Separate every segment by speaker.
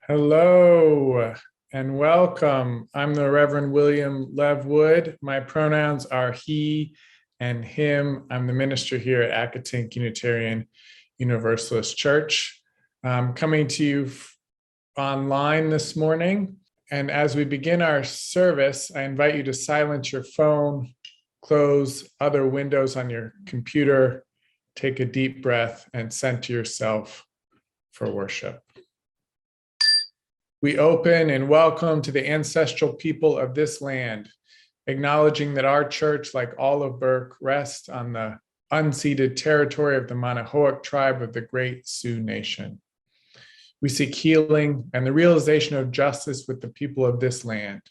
Speaker 1: Hello and welcome. I'm the Reverend William Levwood. My pronouns are he and him. I'm the minister here at Accotink Unitarian Universalist Church. I'm coming to you online this morning. And as we begin our service, I invite you to silence your phone, close other windows on your computer, take a deep breath, and center yourself for worship. We open and welcome to the ancestral people of this land, acknowledging that our church, like all of Burke, rests on the unceded territory of the Manahoac tribe of the Great Sioux Nation. We seek healing and the realization of justice with the people of this land,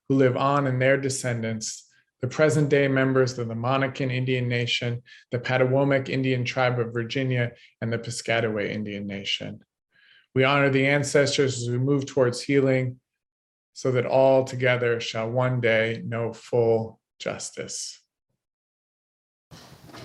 Speaker 1: who live on in their descendants, the present-day members of the Monacan Indian Nation, the Patawomic Indian Tribe of Virginia, and the Piscataway Indian Nation. We honor the ancestors as we move towards healing so that all together shall one day know full justice.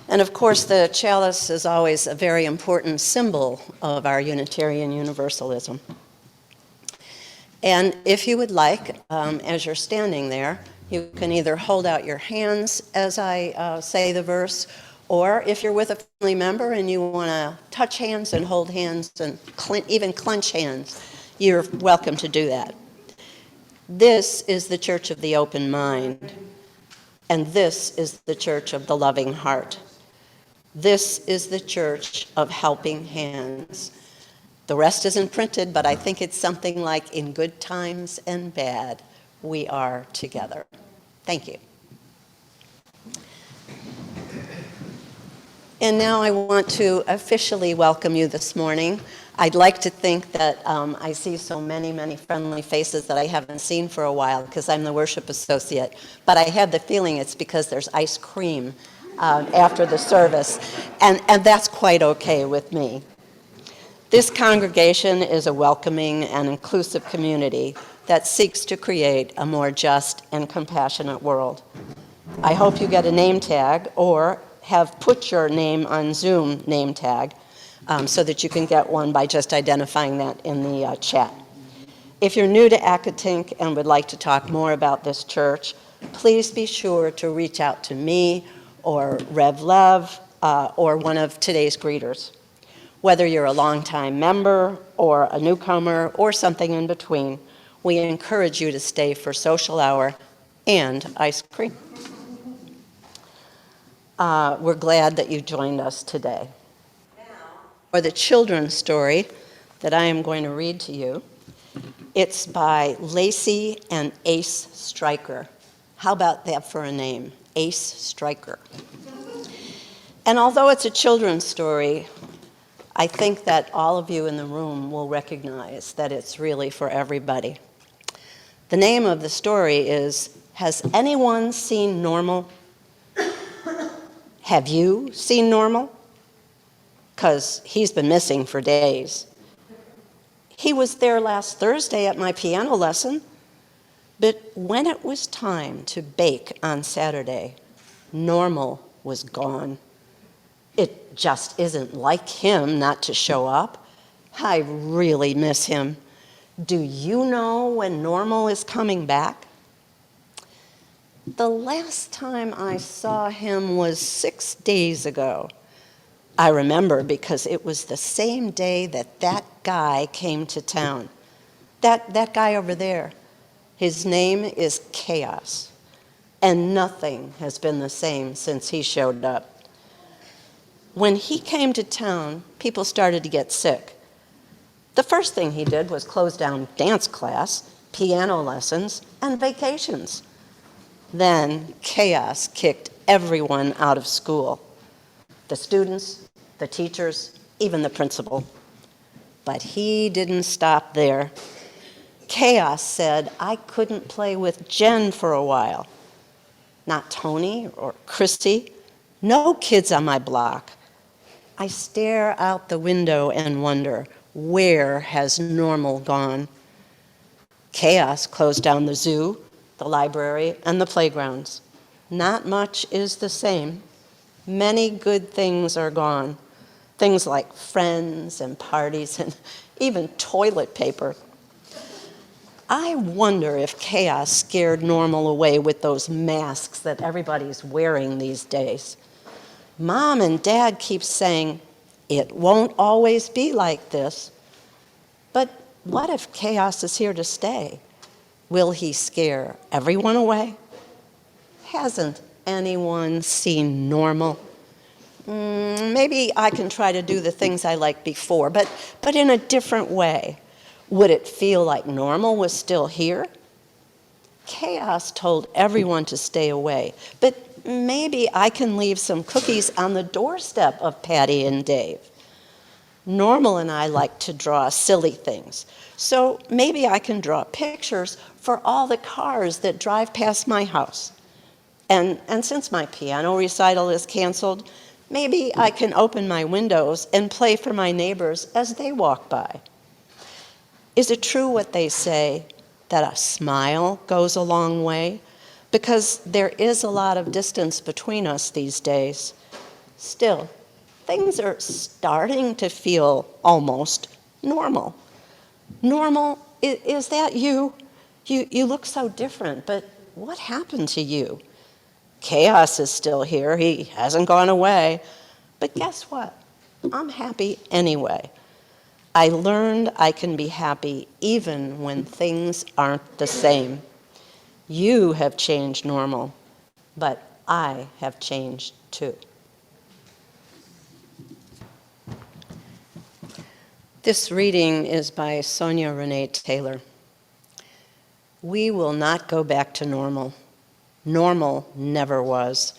Speaker 2: And of course, the chalice is always a very important symbol of our Unitarian Universalism. And if you would like, as you're standing there, you can either hold out your hands as I say the verse, or if you're with a family member and you want to touch hands and hold hands and even clench hands, you're welcome to do that. This is the church of the open mind, and this is the church of the loving heart. This is the church of helping hands. The rest isn't printed, but I think it's something like, in good times and bad, we are together. Thank you. And now I want to officially welcome you this morning. I'd like to think that I see so many friendly faces that I haven't seen for a while because I'm the worship associate. But I have the feeling it's because there's ice cream after the service. And that's quite okay with me. This congregation is a welcoming and inclusive community that seeks to create a more just and compassionate world. I hope you get a name tag or have put your name on Zoom name tag so that you can get one by just identifying that in the chat. If you're new to Accotink and would like to talk more about this church, please be sure to reach out to me or Rev Lev or one of today's greeters. Whether you're a longtime member or a newcomer or something in between, we encourage you to stay for social hour and ice cream. We're glad that you joined us today. Now, for the children's story that I am going to read to you, it's by Lacey and Ace Stryker. How about that for a name? Ace Stryker. And although it's a children's story, I think that all of you in the room will recognize that it's really for everybody. The name of the story is, Has Anyone Seen Normal? Have you seen Normal? Because he's been missing for days. He was there last Thursday at my piano lesson, but when it was time to bake on Saturday, Normal was gone. It just isn't like him not to show up. I really miss him. Do you know when Normal is coming back? The last time I saw him was 6 days ago. I remember because it was the same day that guy came to town. That guy over there. His name is Chaos. And nothing has been the same since he showed up. When he came to town, people started to get sick. The first thing he did was close down dance class, piano lessons, and vacations. Then Chaos kicked everyone out of school. The students, the teachers, even the principal. But he didn't stop there. Chaos said I couldn't play with Jen for a while. Not Tony or Christy. No kids on my block. I stare out the window and wonder, where has Normal gone? Chaos closed down the zoo, the library, and the playgrounds. Not much is the same. Many good things are gone. Things like friends and parties and even toilet paper. I wonder if chaos scared normal away with those masks that everybody's wearing these days. Mom and Dad keep saying, it won't always be like this. But what if chaos is here to stay? Will he scare everyone away? Hasn't anyone seen normal? Maybe I can try to do the things I liked before, but in a different way. Would it feel like normal was still here? Chaos told everyone to stay away, but maybe I can leave some cookies on the doorstep of Patty and Dave. Normal and I like to draw silly things, so maybe I can draw pictures for all the cars that drive past my house. And since my piano recital is canceled, maybe I can open my windows and play for my neighbors as they walk by. Is it true what they say, that a smile goes a long way? Because there is a lot of distance between us these days. Still, things are starting to feel almost normal. Normal, is that you? You look so different, but what happened to you? Chaos is still here. He hasn't gone away. But guess what? I'm happy anyway. I learned I can be happy even when things aren't the same. You have changed normal, but I have changed too. This reading is by Sonya Renee Taylor. We will not go back to normal. Normal never was.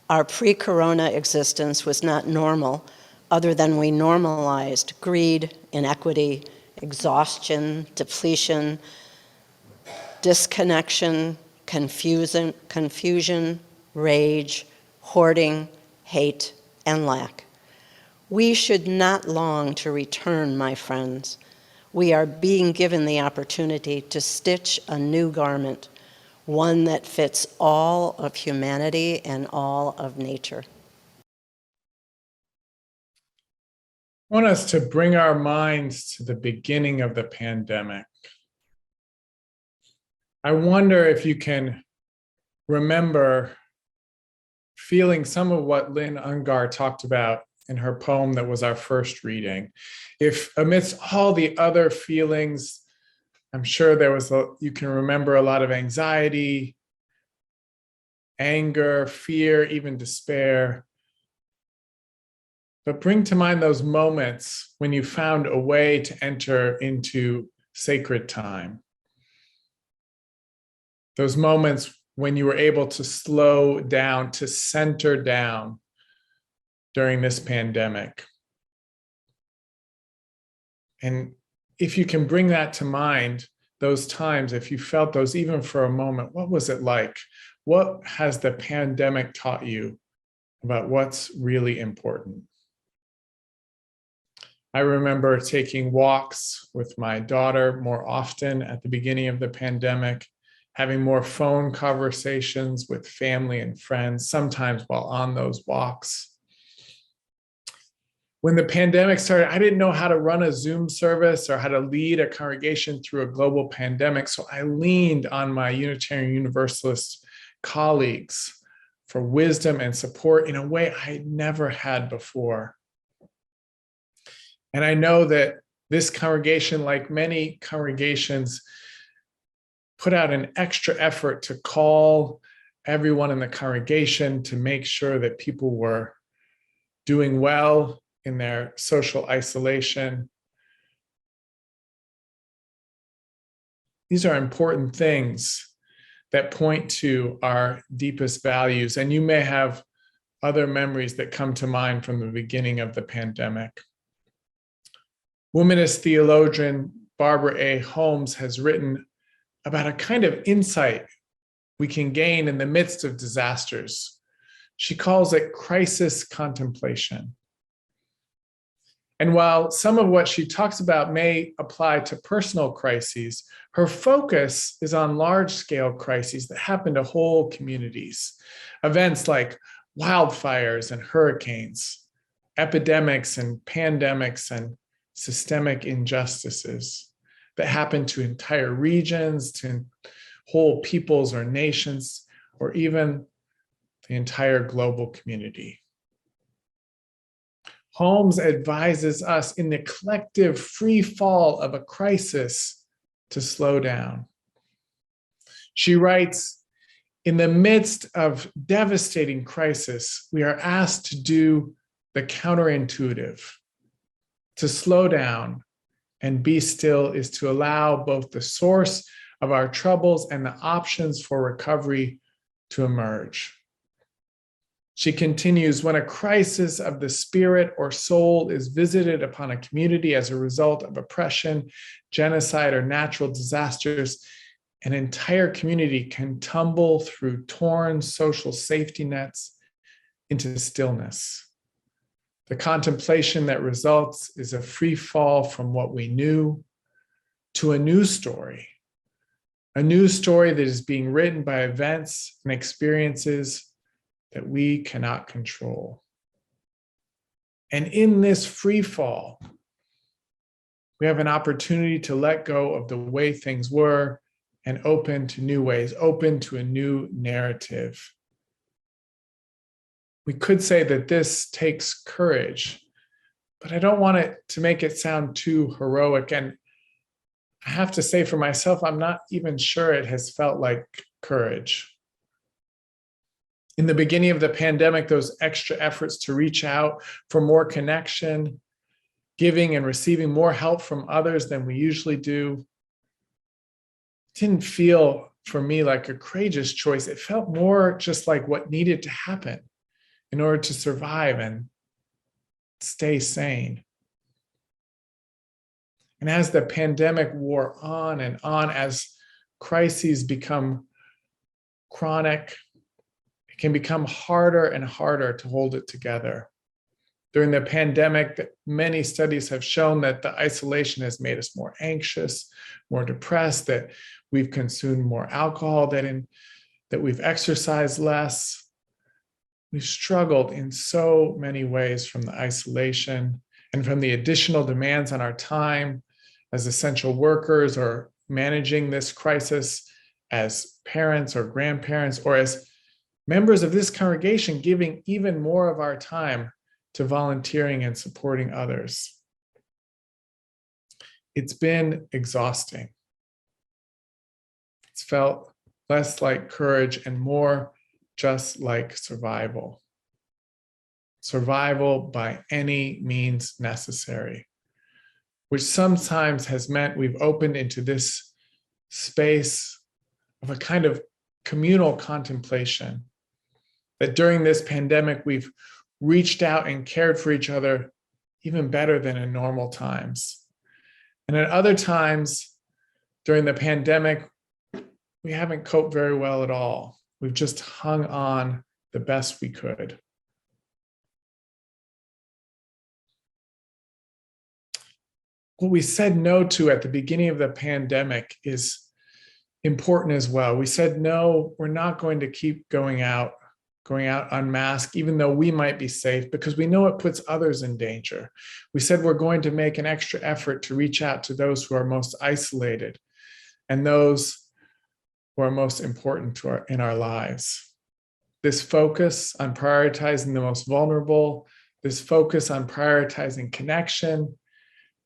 Speaker 2: Our pre-corona existence was not normal, other than we normalized greed, inequity, exhaustion, depletion, disconnection, confusion, rage, hoarding, hate, and lack. We should not long to return, my friends. We are being given the opportunity to stitch a new garment, one that fits all of humanity and all of nature.
Speaker 1: I want us to bring our minds to the beginning of the pandemic. I wonder if you can remember feeling some of what Lynn Ungar talked about in her poem that was our first reading. If amidst all the other feelings, I'm sure you can remember a lot of anxiety, anger, fear, even despair. But bring to mind those moments when you found a way to enter into sacred time. Those moments when you were able to slow down, to center down during this pandemic. And if you can bring that to mind, those times, if you felt those even for a moment, what was it like? What has the pandemic taught you about what's really important? I remember taking walks with my daughter more often at the beginning of the pandemic, having more phone conversations with family and friends, sometimes while on those walks. When the pandemic started, I didn't know how to run a Zoom service or how to lead a congregation through a global pandemic. So I leaned on my Unitarian Universalist colleagues for wisdom and support in a way I had never had before. And I know that this congregation, like many congregations, put out an extra effort to call everyone in the congregation to make sure that people were doing well in their social isolation. These are important things that point to our deepest values. And you may have other memories that come to mind from the beginning of the pandemic. Womanist theologian Barbara A. Holmes has written about a kind of insight we can gain in the midst of disasters. She calls it crisis contemplation. And while some of what she talks about may apply to personal crises, her focus is on large-scale crises that happen to whole communities. Events like wildfires and hurricanes, epidemics and pandemics and systemic injustices, that happen to entire regions, to whole peoples or nations, or even the entire global community. Holmes advises us in the collective free fall of a crisis to slow down. She writes, in the midst of devastating crisis, we are asked to do the counterintuitive. To slow down and be still is to allow both the source of our troubles and the options for recovery to emerge. She continues, when a crisis of the spirit or soul is visited upon a community as a result of oppression, genocide, or natural disasters, an entire community can tumble through torn social safety nets into stillness. The contemplation that results is a free fall from what we knew to a new story that is being written by events and experiences that we cannot control. And in this free fall, we have an opportunity to let go of the way things were and open to new ways, open to a new narrative. We could say that this takes courage, but I don't want it to make it sound too heroic. And I have to say for myself, I'm not even sure it has felt like courage. In the beginning of the pandemic, those extra efforts to reach out for more connection, giving and receiving more help from others than we usually do, didn't feel for me like a courageous choice. It felt more just like what needed to happen in order to survive and stay sane. And as the pandemic wore on and on, as crises become chronic, it can become harder and harder to hold it together. During the pandemic, many studies have shown that the isolation has made us more anxious, more depressed, that we've consumed more alcohol, that we've exercised less. We've struggled in so many ways from the isolation and from the additional demands on our time as essential workers, or managing this crisis as parents or grandparents, or as members of this congregation, giving even more of our time to volunteering and supporting others. It's been exhausting. It's felt less like courage and more just like survival. Survival by any means necessary, which sometimes has meant we've opened into this space of a kind of communal contemplation, that during this pandemic, we've reached out and cared for each other even better than in normal times. And at other times during the pandemic, we haven't coped very well at all. We've just hung on the best we could. What we said no to at the beginning of the pandemic is important as well. We said, no, we're not going to keep going out unmasked, even though we might be safe, because we know it puts others in danger. We said we're going to make an extra effort to reach out to those who are most isolated and those who are most important in our lives. This focus on prioritizing the most vulnerable, this focus on prioritizing connection,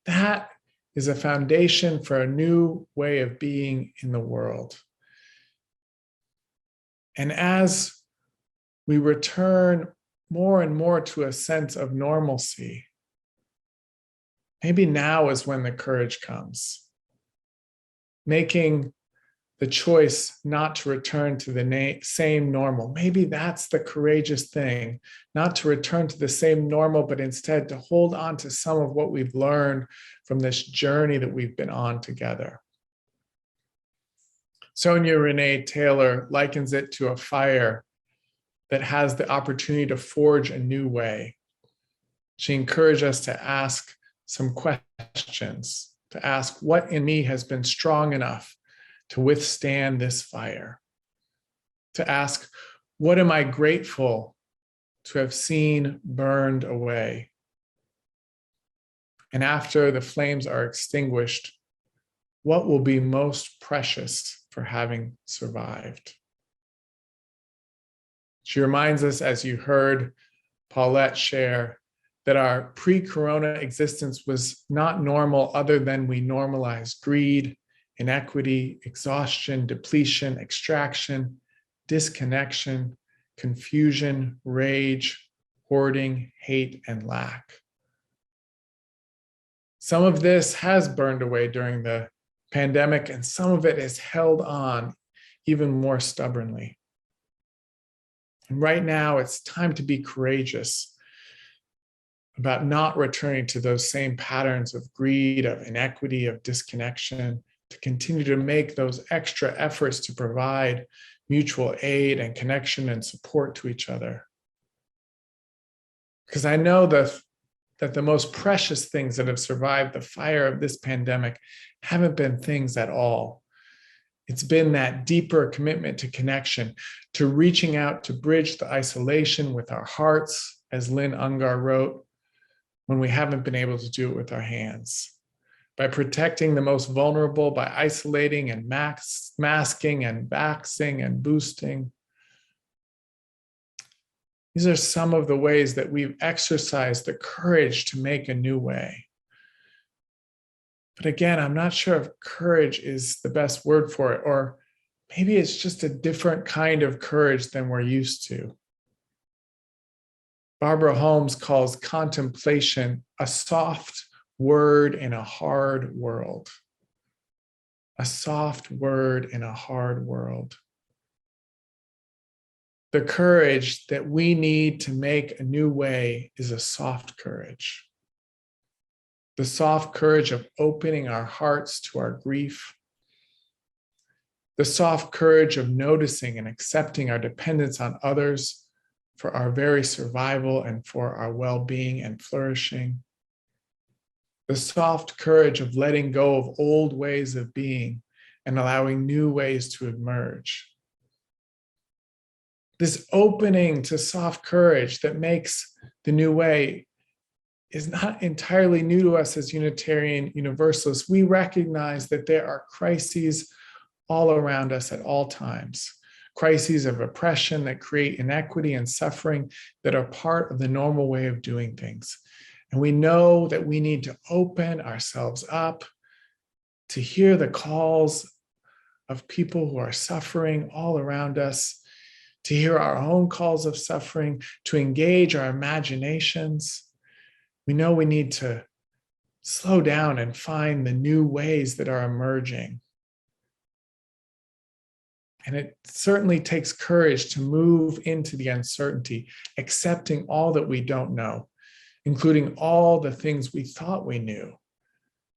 Speaker 1: that is a foundation for a new way of being in the world. And as we return more and more to a sense of normalcy, maybe now is when the courage comes. Making the choice not to return to the same normal. Maybe that's the courageous thing, not to return to the same normal, but instead to hold on to some of what we've learned from this journey that we've been on together. Sonya Renee Taylor likens it to a fire that has the opportunity to forge a new way. She encouraged us to ask some questions, to ask what in me has been strong enough to withstand this fire, to ask, what am I grateful to have seen burned away? And after the flames are extinguished, what will be most precious for having survived. She reminds us, as you heard Paulette share, that our pre-corona existence was not normal other than we normalized greed, inequity, exhaustion, depletion, extraction, disconnection, confusion, rage, hoarding, hate, and lack. Some of this has burned away during the pandemic, and some of it has held on even more stubbornly. And right now, it's time to be courageous about not returning to those same patterns of greed, of inequity, of disconnection, to continue to make those extra efforts to provide mutual aid and connection and support to each other. Because I know that the most precious things that have survived the fire of this pandemic haven't been things at all. It's been that deeper commitment to connection, to reaching out to bridge the isolation with our hearts, as Lynn Ungar wrote, when we haven't been able to do it with our hands. By protecting the most vulnerable, by isolating and masking and vaxing and boosting. These are some of the ways that we've exercised the courage to make a new way. But again, I'm not sure if courage is the best word for it, or maybe it's just a different kind of courage than we're used to. Barbara Holmes calls contemplation a soft word in a hard world. A soft word in a hard world. The courage that we need to make a new way is a soft courage. The soft courage of opening our hearts to our grief. The soft courage of noticing and accepting our dependence on others for our very survival and for our well-being and flourishing. The soft courage of letting go of old ways of being and allowing new ways to emerge. This opening to soft courage that makes the new way is not entirely new to us as Unitarian Universalists. We recognize that there are crises all around us at all times. Crises of oppression that create inequity and suffering that are part of the normal way of doing things. And we know that we need to open ourselves up to hear the calls of people who are suffering all around us, to hear our own calls of suffering, to engage our imaginations. We know we need to slow down and find the new ways that are emerging. And it certainly takes courage to move into the uncertainty, accepting all that we don't know, including all the things we thought we knew,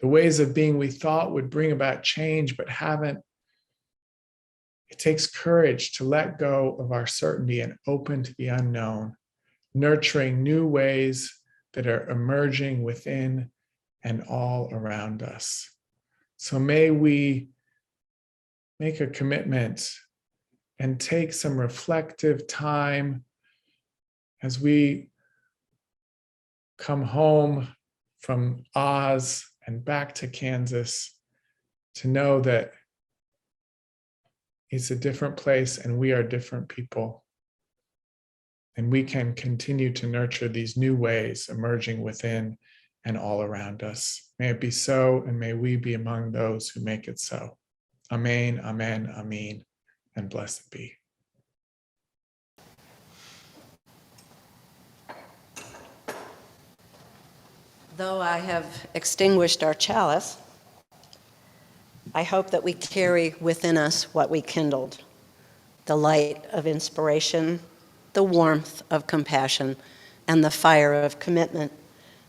Speaker 1: the ways of being we thought would bring about change but haven't. It takes courage to let go of our certainty and open to the unknown, nurturing new ways that are emerging within and all around us. So may we make a commitment and take some reflective time as we come home from Oz and back to Kansas to know that it's a different place and we are different people. And we can continue to nurture these new ways emerging within and all around us. May it be so, and may we be among those who make it so. Amen, amen, amen, and blessed be.
Speaker 2: Though I have extinguished our chalice, I hope that we carry within us what we kindled, the light of inspiration, the warmth of compassion, and the fire of commitment.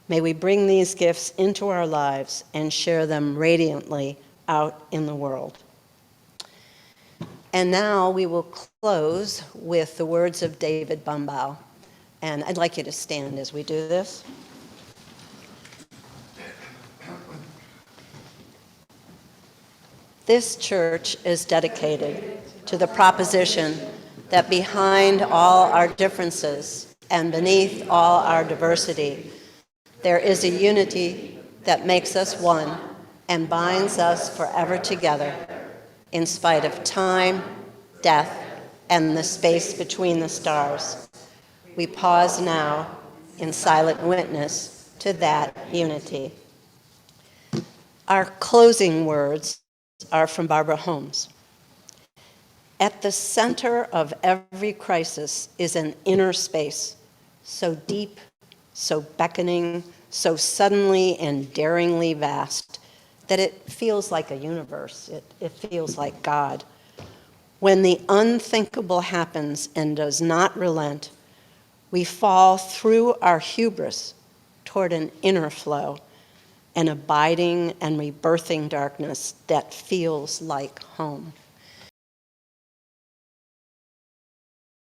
Speaker 2: May we bring these gifts into our lives and share them radiantly out in the world. And now we will close with the words of David Bumbaugh. And I'd like you to stand as we do this. This church is dedicated to the proposition that behind all our differences and beneath all our diversity, there is a unity that makes us one and binds us forever together in spite of time, death, and the space between the stars. We pause now in silent witness to that unity. Our closing words are from Barbara Holmes. At the center of every crisis is an inner space, so deep, so beckoning, so suddenly and daringly vast that it feels like a universe. It feels like God. When the unthinkable happens and does not relent, we fall through our hubris toward an inner flow, an abiding and rebirthing darkness that feels like home.